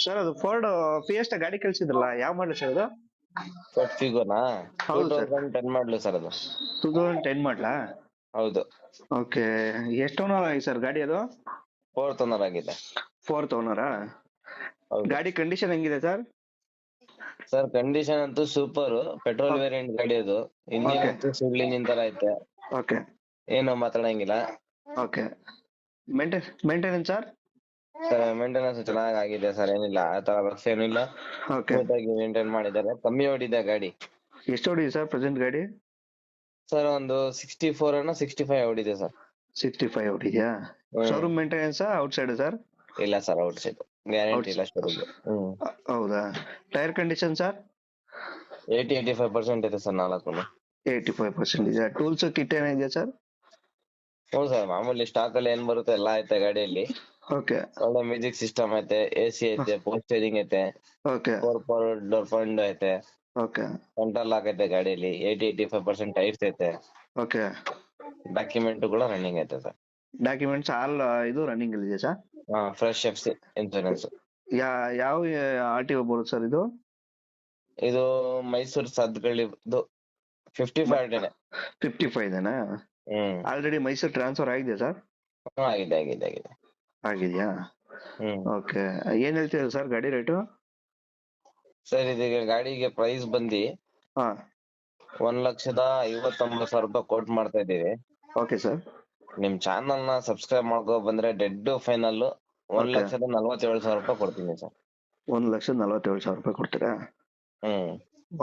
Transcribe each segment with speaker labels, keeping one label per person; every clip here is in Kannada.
Speaker 1: ಸರ್ ಅದು ಫೋರ್ಡ್ ಫಿಯೆಸ್ಟಾ ಗಾಡಿ ಕಳ್ಸಿದ್ರಲ್ಲ, ಯಾವ ಮಾಡಲ್ ಸರ್ ಅದು?
Speaker 2: ಫೋರ್ಡ್ ಫಿಗೋನಾ?
Speaker 1: ಹೌದು ಸರ್.
Speaker 2: 2010 ಮಾಡ್ಲು ಸರ್ ಅದು.
Speaker 1: 2010 ಮಾಡಲಾ?
Speaker 2: ಹೌದು.
Speaker 1: ಓಕೆ. ಎಷ್ಟು ಓನರ್ ಆಗಿದೆ ಸರ್ ಗಾಡಿ ಅದು?
Speaker 2: 4th ಓನರ್ ಆಗಿದೆ.
Speaker 1: 4th ಓನರಾ?
Speaker 2: ಹೌದು
Speaker 1: ಗಾಡಿ ಕಂಡೀಷನ್ ಹೆಂಗಿದೆ ಸರ್?
Speaker 2: ಸರ್, ಕಂಡೀಷನ್ ಅಂತೂ ಸೂಪರ್. ಪೆಟ್ರೋಲ್ ವೇರಿಯಂಟ್ ಗಾಡಿ ಅದು. Engine
Speaker 1: Okay.
Speaker 2: ಅಂತೂ ಸಿಡ್ಲಿನ ತರ ಐತೆ,
Speaker 1: ಓಕೆ
Speaker 2: ಏನು ಮಾತಾಡಂಗಿಲ್ಲ.
Speaker 1: Okay. Maintenance sir?
Speaker 2: Sir, maintenance ಚೆನ್ನಾಗ್ ಆಗಿದೆ ಸರ್, ಏನಿಲ್ಲ ಆ ತರ ರಫ್ ಏನಿಲ್ಲ.
Speaker 1: ಓಕೆ.
Speaker 2: ಸ್ಮೂತ್ ಆಗಿ ಮೇಂಟೈನ್ ಮಾಡಿದ್ದಾರೆ. ಕಮ್ಮಿ ಓಡಿದೆ ಗಾಡಿ.
Speaker 1: ಎಷ್ಟು ಓಡಿದೆ ಸರ್ ಪ್ರೆಸೆಂಟ್ ಗಾಡಿ?
Speaker 2: ಸರ್, ಒಂದು 64 ಏನೋ 65 ಓಡಿದೆ ಸರ್.
Speaker 1: 65 ಓಡಿದ್ಯಾ? Showroom maintenance outside sir?
Speaker 2: ಇಲ್ಲ ಸರ್, ಔಟ್ ಸೈಡ್ ಗ್ಯಾರಂಟಿ ಇಲ್ಲ ಶೋರೂಮ್.
Speaker 1: ಹೌದಾ? Tyre condition sir?
Speaker 2: 85% ಇದೆ ಸರ್, 4.
Speaker 1: 85% ಇದೆ. ಟೂಲ್ಸ್ ಕಿಟ್ ಏನಿದೆ ಸರ್?
Speaker 2: ಹ್ಞೂ ಸರ್, ಮಾಮೂಲಿ ಸ್ಟಾಕ್ ಅಲ್ಲಿ ಏನ್ ಬರುತ್ತೆ ಎಲ್ಲ ಐತೆ ಗಾಡಿಯಲ್ಲಿ.
Speaker 1: ಓಕೆ
Speaker 2: ಒಳ್ಳೆ ಮ್ಯೂಸಿಕ್ ಸಿಸ್ಟಮ್ ಐತೆ, AC ಐತೆ, ಪವರ್ ಸ್ಟೇರಿಂಗ್ ಐತೆ,
Speaker 1: ಓಕೆ
Speaker 2: 4 ಡೋರ್ ಫಂಡ್ ಐತೆ,
Speaker 1: ಓಕೆ
Speaker 2: ಸೆಂಟ್ರಲ್ ಲಾಕ್ ಐತೆ ಗಾಡಿಯಲ್ಲಿ, 85% ಟೈರ್ಸ್ ಐತೆ.
Speaker 1: ಓಕೆ.
Speaker 2: ಡಾಕ್ಯುಮೆಂಟ್ ಕೂಡ ರನ್ನಿಂಗ್ ಐತೆ ಸರ್.
Speaker 1: ಡಾಕ್ಯುಮೆಂಟ್ಸ್ ಆಲ್ ಇದು ರನ್ನಿಂಗ್ ಅಲ್ಲಿ ಇದೆ ಸರ್?
Speaker 2: Fresh FC insurance.
Speaker 1: ಯಾವ RTO ಬರುತ್ತೆ ಸರ್ ಇದು?
Speaker 2: ಇದು ಮೈಸೂರು ಸದ್ಗಳಿದ್ದು 55 ಇದೆ.
Speaker 1: 55 ಇದೆನಾ? ಆಲ್ರೆಡಿ ಮೈಸೂರು ಟ್ರಾನ್ಸ್ಫರ್ ಆಗಿದೆ ಸರ್?
Speaker 2: ಆಗಿದೆ ಆಗಿದೆ ಆಗಿದೆ.
Speaker 1: ಆಗಿದೆಯಾ? ಓಕೆ. ಏನ್ ಹೇಳ್ತೀರಾ ಸರ್ ಗಾಡಿ ರೇಟು?
Speaker 2: ಸರ್, ಇದೀಗ ಗಾಡಿಗೆ ಪ್ರೈಸ್ ಬಂದು
Speaker 1: ಹಾ
Speaker 2: 1,59,000 ರೂಪಾಯಿ ಕೋಟ್ ಮಾಡ್ತಾ ಇದ್ದೀವಿ.
Speaker 1: Okay sir.
Speaker 2: ನಿಮ್ ಚಾನಲ್ ನ ಸಬ್ಸ್ಕ್ರೈಬ್ ಮಾಡ್ಕೊ ಬಂದ್ರೆ ಡೆಡ್ ಫೈನಲ್ 1,47,000 ರೂಪಾಯಿ ಕೊಡ್ತೀನಿ ಸರ್.
Speaker 1: 1,47,000 ರೂಪಾಯಿ ಕೊಡ್ತೀರಾ?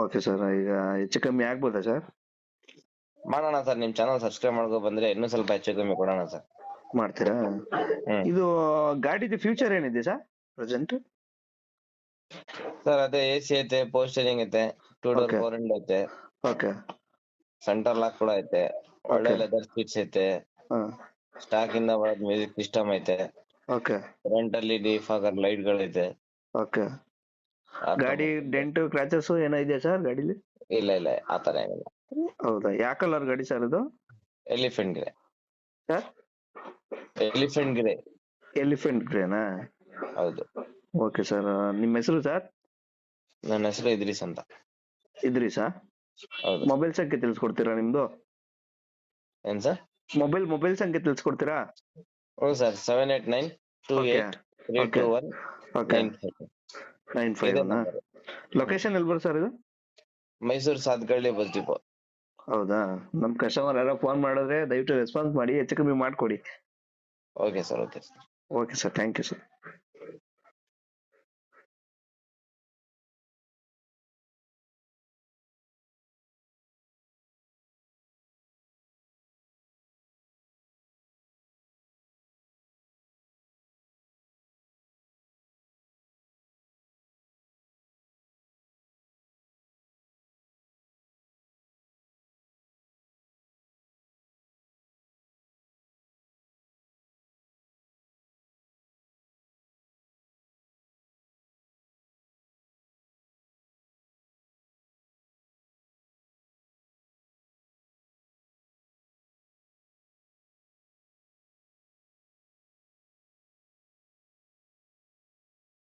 Speaker 1: Okay sir. ಈಗ ಹೆಚ್ಚು ಕಮ್ಮಿ ಆಗ್ಬೋದಾ ಸರ್?
Speaker 2: ಮಾಡೋಣ ಸರ್, ನಿಮ್ ಚಾನಲ್ ಸಬ್ಸ್ಕ್ರೈಬ್ ಮಾಡ್ಕೊ ಬಂದ್ರೆ ಇನ್ನೂ ಸ್ವಲ್ಪ ಹೆಚ್ಚು ಕಮ್ಮಿ ಕೊಡೋಣ ಸರ್.
Speaker 1: ಮಾಡ್ತೀರಾ? ಇದು ಗಾಡಿದು ಫ್ಯೂಚರ್ ಏನಿದೆ ಸರ್ ಪ್ರೆಸೆಂಟ್?
Speaker 2: ಸರ್, ಅದೇ AC ಐತೆ, ಪವರ್ ಸ್ಟೇರಿಂಗ್ ಐತೆ, 2 ಡೋರ್
Speaker 1: Okay.
Speaker 2: 4 ವಿಂಡೋ ಐತೆ,
Speaker 1: ಓಕೆ
Speaker 2: ಸೆಂಟರ್ ಲಾಕ್ ಕೂಡ ಐತೆ, ಒಳ್ಳೆ
Speaker 1: Okay.
Speaker 2: ಲೆದರ್ ಸೀಟ್ಸ್ ಐತೆ,
Speaker 1: ಹಾ
Speaker 2: ಸ್ಟಾಕ್ ಇಂದ ಬರೋದ್ ಮ್ಯೂಸಿಕ್ ಸಿಸ್ಟಮ್ ಐತೆ,
Speaker 1: ಓಕೆ
Speaker 2: ಫ್ರಂಟ್ ಅಲ್ಲಿ ಡಿಫಾಗರ್ ಲೈಟ್ ಗಳೈತೆ.
Speaker 1: ಓಕೆ. ಗಾಡಿ ಡೆಂಟ್ ಕ್ರಾಚಸ್ ಏನೋ ಇದೆಯಾ ಸರ್ ಗಾಡಿಲಿ?
Speaker 2: ಇಲ್ಲ ಇಲ್ಲ, ಆತರ ಏನಿಲ್ಲ.
Speaker 1: ಹೌದಾ? ಯಾವ ಕಲರ್ ಗಾಡಿ ಸರ್ ಇದು?
Speaker 2: Elephant grey.
Speaker 1: Sir
Speaker 2: elephant grey.
Speaker 1: Elephant ಗ್ರೇನಾ?
Speaker 2: ಹೌದು.
Speaker 1: Okay sir. ನಿಮ್ಮ ಹೆಸರು ಸರ್?
Speaker 2: ನನ್ನ ಹೆಸರು ಇದ್ರಿಸ್ ಅಂತ.
Speaker 1: ಇದ್ರಿಸಾ?
Speaker 2: ಹೌದು.
Speaker 1: ಮೊಬೈಲ್ ಸಂಖ್ಯೆ ತಿಳಿಸ್ಕೊಡ್ತೀರಾ ನಿಮ್ದು?
Speaker 2: ಏನ್ ಸರ್?
Speaker 1: ಮೊಬೈಲ್ ಸಂಖ್ಯೆ ತಿಳಿಸ್ಕೊಡ್ತೀರಾ?
Speaker 2: ಹ್ಞೂ ಸರ್, 7892832195.
Speaker 1: ಓಕೆ. 95 ಲೊಕೇಶನ್ ಎಲ್ಲಿ ಬರುತ್ತೆ ಸರ್ ಇದು?
Speaker 2: Mysuru Sathagalli bus depot.
Speaker 1: ಹೌದಾ? ನಮ್ ಕಸ್ಟಮರ್ ಯಾರೋ ಫೋನ್ ಮಾಡಿದ್ರೆ ದಯವಿಟ್ಟು ರೆಸ್ಪಾನ್ಸ್ ಮಾಡಿ, ಹೆಚ್ಚು ಕಮ್ಮಿ ಮಾಡ್ಕೊಡಿ.
Speaker 2: Okay sir, okay sir.
Speaker 1: Okay sir, thank you sir.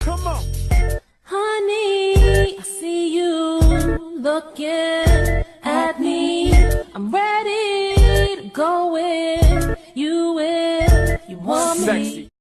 Speaker 3: Come on. Honey, I see you looking at me. I'm ready to go in. You in, you want me. Sexy.